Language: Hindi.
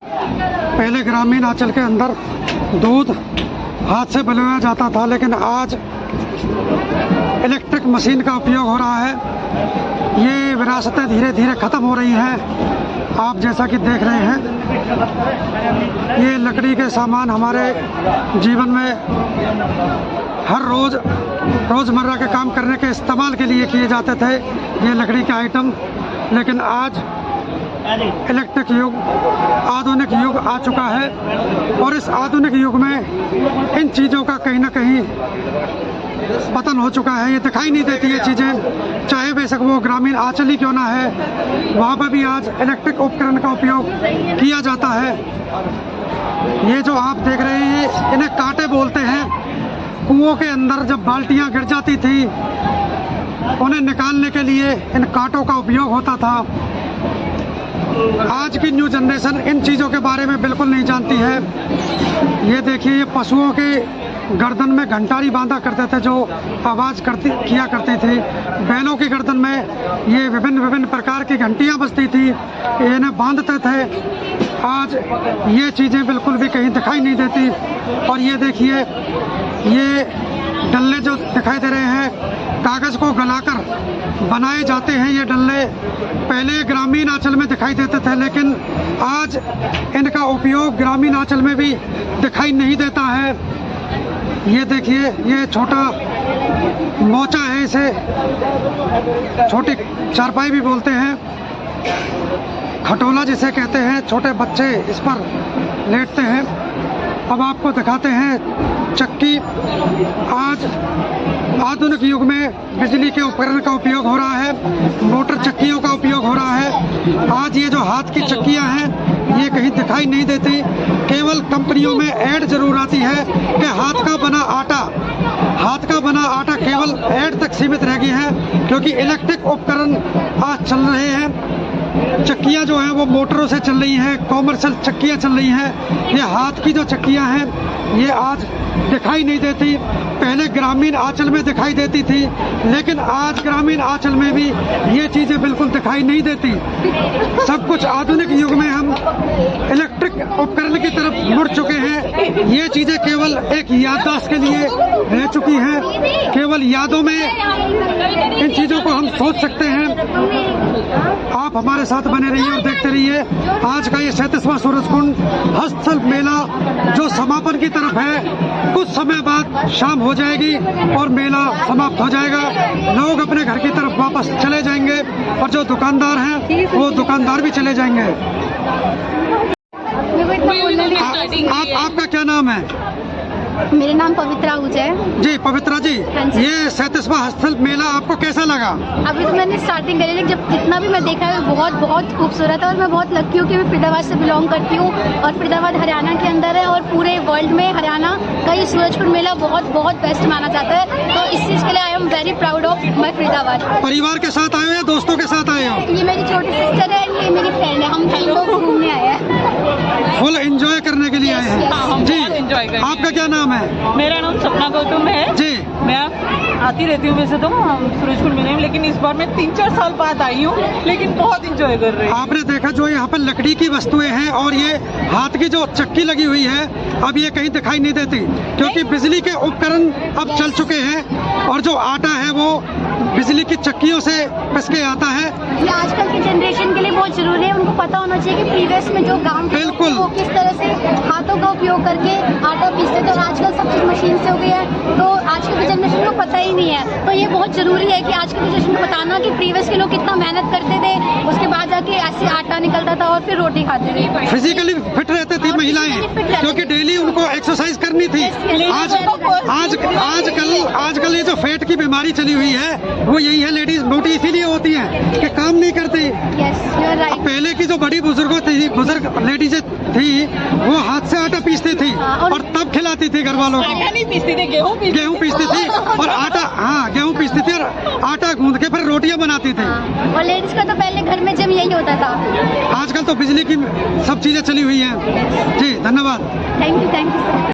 पहले ग्रामीण अंचल के अंदर दूध हाथ से बनाया जाता था, लेकिन आज इलेक्ट्रिक मशीन का उपयोग हो रहा है। ये विरासतें धीरे धीरे ख़त्म हो रही हैं। आप जैसा कि देख रहे हैं, ये लकड़ी के सामान हमारे जीवन में हर रोज़मर्रा के काम करने के इस्तेमाल के लिए किए जाते थे, ये लकड़ी के आइटम। लेकिन आज इलेक्ट्रिक युग, आधुनिक युग आ चुका है और इस आधुनिक युग में इन चीज़ों का कहीं ना कहीं पतन हो चुका है। ये दिखाई नहीं देती ये चीज़ें, चाहे बेशक वो ग्रामीण आंचल ही क्यों ना है, वहाँ पर भी आज इलेक्ट्रिक उपकरण का उपयोग किया जाता है। ये जो आप देख रहे हैं, इन्हें कांटे बोलते हैं। कुओं के अंदर जब बाल्टियाँ गिर जाती थी, उन्हें निकालने के लिए इन कांटों का उपयोग होता था। आज की न्यू जनरेशन इन चीज़ों के बारे में बिल्कुल नहीं जानती है। ये देखिए, ये पशुओं के गर्दन में घंटारी बांधा करते थे जो आवाज़ किया करती थी। बैलों की गर्दन में ये विभिन्न प्रकार की घंटियाँ बजती थी, इन्हें बांधते थे। आज ये चीज़ें बिल्कुल भी कहीं दिखाई नहीं देती। और ये देखिए, ये डल्ले जो दिखाई दे रहे हैं, कागज़ को गलाकर बनाए जाते हैं। ये डल्ले पहले ग्रामीण आंचल में दिखाई देते थे, लेकिन आज इनका उपयोग ग्रामीण आंचल में भी दिखाई नहीं देता है। ये देखिए, ये छोटा मोचा है, इसे छोटी चारपाई भी बोलते हैं, खटोला जिसे कहते हैं। छोटे बच्चे इस पर लेटते हैं। अब आपको दिखाते हैं चक्की। आज आधुनिक युग में बिजली के उपकरण का उपयोग हो रहा है, मोटर चक्कियों का उपयोग हो रहा है। आज ये जो हाथ की चक्कियां हैं, ये कहीं दिखाई नहीं देती। केवल कंपनियों में ऐड जरूर आती है कि हाथ का बना आटा केवल ऐड तक सीमित रह गई है, क्योंकि इलेक्ट्रिक उपकरण आज चल रहे हैं। चक्कियां जो हैं वो मोटरों से चल रही हैं, कॉमर्शियल चक्कियां चल रही हैं। ये हाथ की जो चक्कियां हैं, ये आज दिखाई नहीं देती। पहले ग्रामीण आंचल में दिखाई देती थी, लेकिन आज ग्रामीण आंचल में भी ये चीज़ें बिल्कुल दिखाई नहीं देती। सब कुछ आधुनिक युग में हम इलेक्ट्रिक उपकरण की तरफ मुड़ चुके हैं। ये चीज़ें केवल एक याददाश्त के लिए रह चुकी हैं। केवल यादों में इन चीज़ों को हम सोच सकते हैं। आप हमारे साथ बने रहिए और देखते रहिए। आज का ये 37वां सूरजकुंड हस्तशिल्प मेला जो समापन की तरफ है, कुछ समय बाद शाम हो जाएगी और मेला समाप्त हो जाएगा। लोग अपने घर की तरफ वापस चले जाएंगे और जो दुकानदार हैं वो दुकानदार भी चले जाएंगे। आपका क्या नाम है? मेरा नाम पवित्रा आहूजा है। जी पवित्रा जी, ये 37वां हस्तशिल्प मेला आपको कैसा लगा? अभी तो मैंने स्टार्टिंग करी, लेकिन जब जितना भी मैं देखा है बहुत खूबसूरत है। और मैं बहुत लकी हूँ कि मैं फरीदाबाद से बिलोंग करती हूँ और फरीदाबाद हरियाणा के अंदर है। और पूरे वर्ल्ड में हरियाणा का ये सूरजकुंड मेला बहुत बेस्ट माना जाता है। तो इस चीज़ के लिए I am very proud of my Faridabad. परिवार के साथ आए हो या दोस्तों के साथ आए हो? ये मेरी छोटी सिस्टर है, ये मेरी फ्रेंड है। हम 3 लोग घूमने आए हैं, फुल एंजॉय करने के लिए आए हैं। जी, आपका क्या नाम है? मेरा नाम सपना गौतम है जी। मैं आती रहती हूँ वैसे तो सूरजकुंड मेले में, लेकिन इस बार मैं 3-4 साल बाद आई हूँ, लेकिन बहुत इंजॉय कर रही हूँ। आपने देखा जो यहाँ पर लकड़ी की वस्तुएं हैं और ये हाथ की जो चक्की लगी हुई है, अब ये कहीं दिखाई नहीं देती, क्योंकि बिजली के उपकरण अब चल चुके हैं और जो आटा है वो बिजली की चक्कियों से पिस के आता है। ये आजकल की जनरेशन के लिए बहुत जरूरी है। उनको पता होना चाहिए कि प्रीवियस में जो गांव के लोग थे, वो किस तरह से हाथों का उपयोग करके आटा पीसते थे, और आजकल सब कुछ मशीन से हो गई है। तो आजकल की जनरेशन को पता ही नहीं है। तो ये बहुत जरूरी है कि आजकल की जनरेशन को बताना कि प्रीवियस के लोग कितना मेहनत करते थे, उसके बाद जाके ऐसे आटा निकलता था और फिर रोटी खाते थे। फिजिकली फिट रहते थे महिलाएं, क्योंकि डेली उनको एक्सरसाइज करनी थी। आजकल ये जो फैट की बीमारी चली हुई है, वो यही है। लेडीज मोटी इसीलिए होती हैं कि काम नहीं करती। पहले की जो बड़ी बुजुर्ग लेडीज थी, वो हाथ से आटा पीसती थी और तब खिलाती थी घर वालों को। आटा नहीं पीसती थी, गेहूँ पीसती थी और आटा, हाँ गेहूँ पीसती थी और आटा गूंद के फिर रोटियां बनाती थी। और लेडीज का तो पहले घर में जब यही होता था। आजकल तो बिजली की सब चीजें चली हुई हैं। जी धन्यवाद। Thank you.